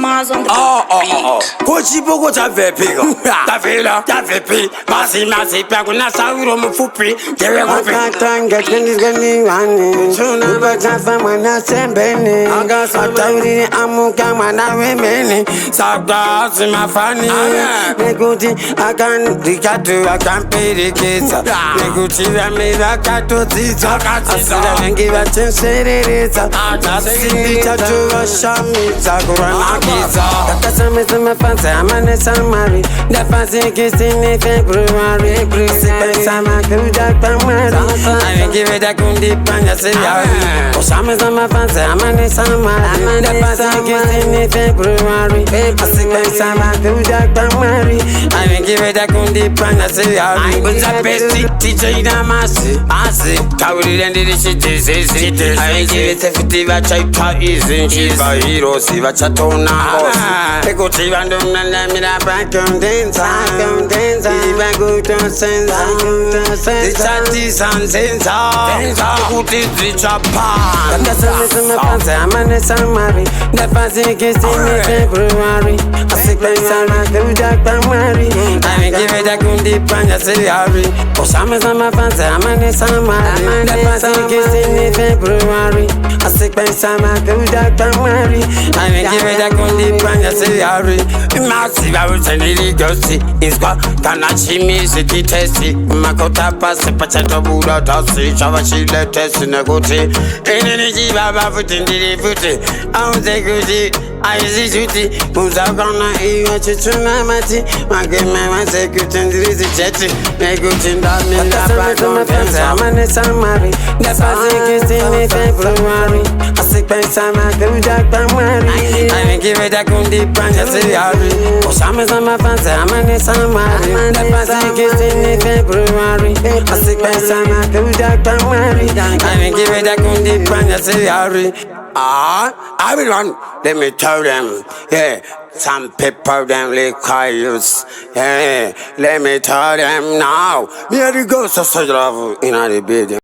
Mars on the beat. Kuchipuko cha vepigo Tafila, tafipi Masi masi pia kuna sauro mfupi Kewe kupi Akatanga kwenye wani Ubachasa mwana sembeni Atawiri amuka mwana wemeni Sakasi mafani Nekuti akan dikatu akan pirikisa Nekuti ramira kato ziza Asira wengi wachenserereza Nasindi chachu wa shami Zakurana giza Kakasame sema fansi amane samari Nafasi kisini February Sipen sama kuda tamari Awengi weda kundi panya siyari Osame sema fansi amane samari Nafasi kisini February Sipen sama kuda tamari Awengi weda kundi panya siyari Unza besti DJ na masi Kawiri rendiri shitizi Awengi wete fiti vachaita izi Shiva hero si vachatona hosi Ekuti bandumna lemira bakundenza Iba guto senza Zichati sanzenza Kuti zichapa Kakasame sema fansi amane samari Nafasi kisini February Asipen sama kuda tamari Awengi weda kundi panya siyari Osame sema fansi amane samari Nafasi kisini February Asipen sama kuda tamari Awengi weda kundi panya siyari Masi vawuze niligosi Inskwa kanachimi zikitesi Makota pasi pachato buda tasi Chava chile tesi nekuti Inini jibaba futi ndiri futi Aunze kuti aizi juti Muzakana iwa chuchuna mati Makeme wase kutendiri zicheti Nekuti ndami Kakasame sema fansi amane samari Nafasi kisini February Asipen sama kuda tamari Awengi weda kundi panya siyari Osame sema fansi amane samari Nafasi kisini February Asipen sama kuda tamari Awengi weda kundi panya siyari Everyone, let me tell them, yeah, some people them like quiet, yeah, let me tell them now, here you go, so love in the building.